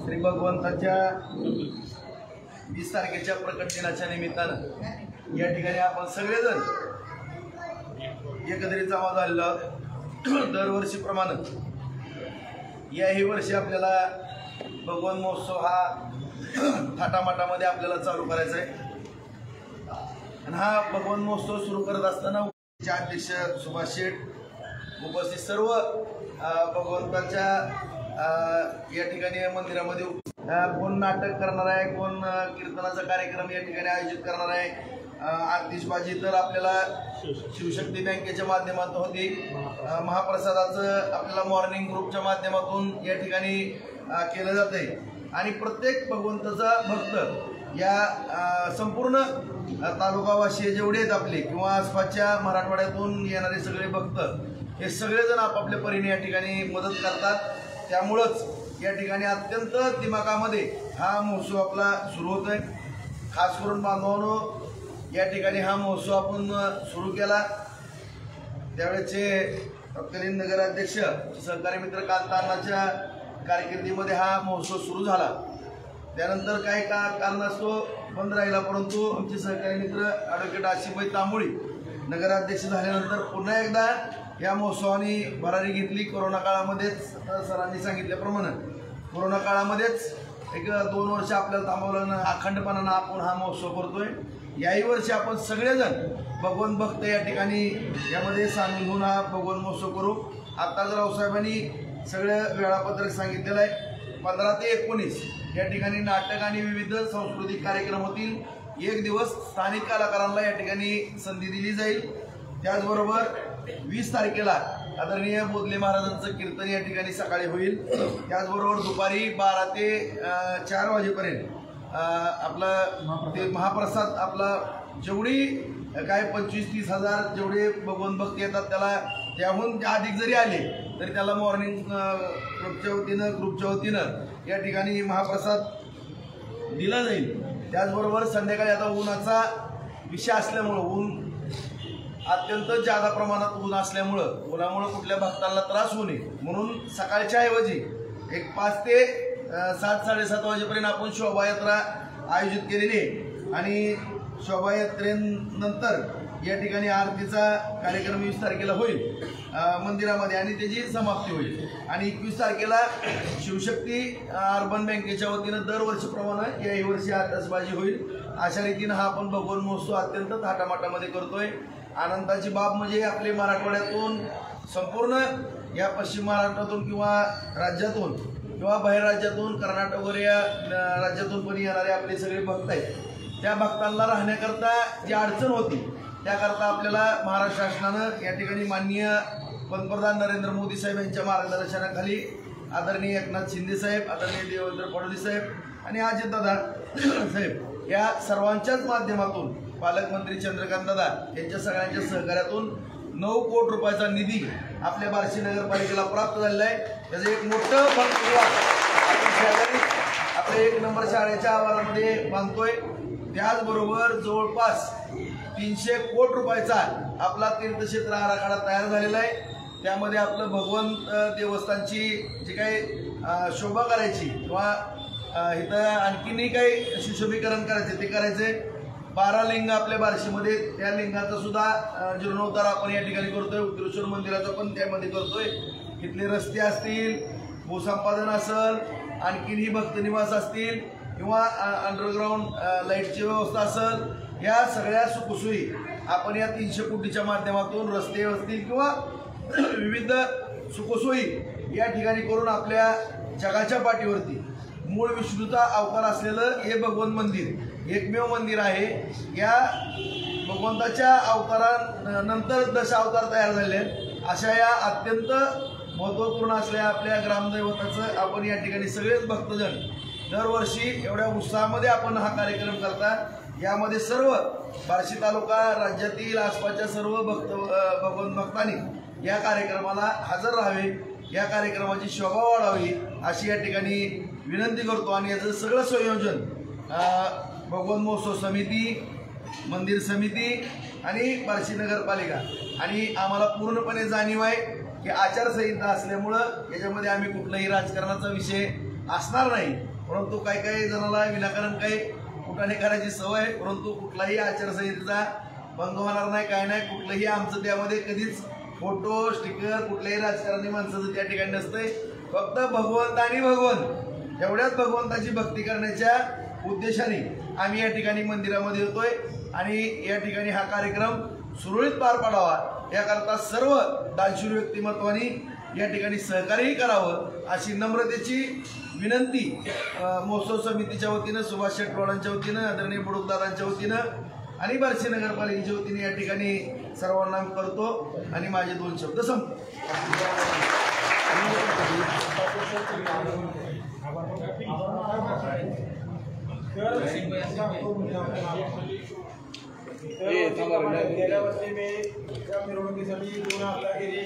श्री भगवंताच्या 20 तारखेच्या प्रकट दिनाच्या निमित्तानं या ठिकाणी आपण सगळेजण एकत्रित जमा झालेलो आहोत। दरवर्षीप्रमाणे याही वर्षी आपल्याला भगवन महोत्सव हा थाटामाटामध्ये आपल्याला चालू करायचा आहे। आणि हा भगवन महोत्सव सुरू करत असताना अध्यक्ष सुभाष शेठ उपस्थित सर्व भगवंताच्या या ठिकाणी मंदिरामध्ये कोण नाटक करणार आहे, कोण कीर्तनाचा कार्यक्रम या ठिकाणी आयोजित करणार आहे, आतिषबाजी तर आपल्याला शिवशक्ती बँकेच्या माध्यमातून होती, महाप्रसादाचं आपल्याला मॉर्निंग ग्रुपच्या माध्यमातून या ठिकाणी केलं जाते। आणि प्रत्येक भगवंताचा भक्त या संपूर्ण तालुकावासी जेवढे आहेत आपले किंवा आसपासच्या मराठवाड्यातून येणारे सगळे भक्त हे सगळेजण आपापल्या परीने या ठिकाणी मदत करतात। त्यामुळंच या ठिकाणी अत्यंत दिमागामध्ये हा महोत्सव आपला सुरू होतोय। खास करून बांधवांनो, या ठिकाणी हा महोत्सव आपण सुरू केला त्यावेळेचे तत्कालीन नगराध्यक्ष सहकारी मित्र कांतानाच्या कारकिर्दीमध्ये हा महोत्सव सुरू झाला। त्यानंतर काही कारणास्तव बंद राहिला, परंतु आमचे सहकारी मित्र ॲडव्होकेट आशिफभाई तांबोळी नगराध्यक्ष झाल्यानंतर पुन्हा एकदा या महोत्सवाने भरारी घेतली। कोरोना काळामध्येच सरांनी सांगितल्याप्रमाणे कोरोना काळामध्येच एक 2 वर्ष आपल्याला थांबवलं, अखंडपणानं आपण हा महोत्सव करतोय। याही वर्षी आपण सगळेजण भगवन भक्त या ठिकाणी यामध्ये सामील होऊन हा भगवन महोत्सव करू। आत्ताच रावसाहेबांनी सगळं वेळापत्रक सांगितलेलं आहे। 15 ते 19 या ठिकाणी नाटक आणि विविध सांस्कृतिक कार्यक्रम होतील। 1 दिवस स्थानिक कलाकारांना या ठिकाणी संधी दिली जाईल। त्याचबरोबर 20 तारखेला आदरणीय बोधले महाराजांचं कीर्तन या ठिकाणी सकाळी होईल। त्याचबरोबर दुपारी 12 ते 4 वाजेपर्यंत आपला ते महाप्रसाद आपला जेवढी काय 25-30 हजार जेवढे भगवन भक्त येतात त्याला त्याहून अधिक जरी आले तरी त्याला मॉर्निंग ग्रुपच्या वतीनं या ठिकाणी महाप्रसाद दिला जाईल। त्याचबरोबर संध्याकाळी आता उन्हाचा विषय असल्यामुळं ऊन अत्यंत जादा प्रमाणात ऊन असल्यामुळं उन्हामुळे कुठल्या भक्तांना त्रास होऊ नये म्हणून सकाळच्या ऐवजी एक 5 ते 7-7:30 वाजेपर्यंत आपण शोभायात्रा आयोजित केलेली आहे। आणि शोभायात्रेनंतर या ठिकाणी आरतीचा कार्यक्रम 20 तारखेला होईल मंदिरामध्ये आणि त्याची समाप्ती होईल। आणि 21 तारखेला शिवशक्ती अर्बन बँकेच्या वतीनं दरवर्षीप्रमाणे याही वर्षी आतिषबाजी होईल। अशा रीतीनं हा आपण भगवन महोत्सव अत्यंत थाटामाटामध्ये करतोय। आनंदाची बाब म्हणजे आपले मराठवाड्यातून संपूर्ण या पश्चिम महाराष्ट्रातून किंवा राज्यातून किंवा बाहेर राज्यातून कर्नाटक वगैरे या राज्यातून पण येणारे आपले सगळे भक्त आहेत। त्या भक्तांना राहण्याकरता जी अडचण होती त्याकरता आपल्याला महाराष्ट्र शासनानं या ठिकाणी माननीय पंतप्रधान नरेंद्र मोदी साहेब यांच्या मार्गदर्शनाखाली आदरणीय एकनाथ शिंदे साहेब, आदरणीय देवेंद्र फडणवीस साहेब आणि अजितदादा साहेब या सर्वांच्याच माध्यमातून पालकमंत्री चंद्रकांत दादा यांच्या सगळ्यांच्या सहकार्यातून 9 कोटी रुपयाचा निधी आपल्या बार्शी नगरपालिकेला प्राप्त झालेला आहे। त्याचं एक मोठं आपल्या 1 नंबर शाळेच्या आवारामध्ये बांधतोय। त्याचबरोबर जवळपास 300 कोटी रुपयाचा आपला तीर्थक्षेत्र आराखडा तयार झालेला आहे। त्यामध्ये आपलं भगवंत देवस्थानची जी काही शोभा करायची किंवा इथं आणखीनही काही सुशोभीकरण करायचे ते करायचे। 12 लिंग आपल्या बार्शीमध्ये, त्या लिंगाचा सुद्धा जीर्णोद्धार आपण या ठिकाणी करतोय। उत्तरेश्वर मंदिराचा पण त्यामध्ये करतोय। इथले रस्ते असतील, भूसंपादन असेल, आणखीनही भक्तनिवास असतील किंवा अंडरग्राऊंड लाईटची व्यवस्था असेल, या सगळ्या सुखसोयी आपण या 300 कोटीच्या माध्यमातून रस्ते असतील किंवा विविध सुखसोयी या ठिकाणी करून आपल्या जगाच्या पाठीवरती मूळ विष्णूचा अवतार असलेलं हे भगवंत मंदिर एकमेव मंदिर आहे। या भगवंताच्या अवतारानंतर 10 अवतार तयार झाले आहेत। अशा या अत्यंत महत्त्वपूर्ण असलेल्या आपल्या ग्रामदैवताचं आपण या ठिकाणी सगळेच भक्तजन दरवर्षी एवढ्या उत्साहामध्ये आपण हा कार्यक्रम करतात। यामध्ये सर्व बार्शी तालुका राज्यातील आसपासच्या सर्व भगवंत भक्तांनी या कार्यक्रमाला हजर राहावे, या कार्यक्रमाची शोभा वाढावी अशी या ठिकाणी विनंती करतो। आणि याचं सगळं संयोजन भगवन महोत्सव समिती, मंदिर समिती आणि बार्शी नगरपालिका आणि आम्हाला पूर्णपणे जाणीव आहे की आचारसंहिता असल्यामुळं याच्यामध्ये आम्ही कुठलाही राजकारणाचा विषय असणार नाही। परंतु काही जणाला विनाकारण काही कुटाणे करायची सवय आहे, परंतु कुठलाही आचारसंहितेचा भंग होणार नाही, काय नाही. कुठलंही आमचं त्यामध्ये कधीच फोटो स्टिकर कुठल्याही राजकारणी माणसाचं त्या ठिकाणी नसतंय. फक्त भगवंत आणि भगवंत एवढ्याच भगवंताची भक्ती करण्याच्या उद्देशाने आम्ही या ठिकाणी मंदिरामध्ये येतोय आणि या ठिकाणी हा कार्यक्रम सुरळीत पार पाडावा याकरता सर्व दानशूर व्यक्तिमत्वानी या ठिकाणी सहकार्यही करावं अशी नम्रतेची विनंती महोत्सव समितीच्या वतीनं, सुभाष शेट्टवाडांच्या वतीनं, आदरणीय बुडुकदादांच्या वतीनं आणि बार्शी नगरपालिकेच्या वतीने या ठिकाणी सर्वांना करतो आणि माझे 2 शब्द संपतो. गेल्या वर्षी मी त्या मिरवणुकीसाठी 2 हप्ता गेली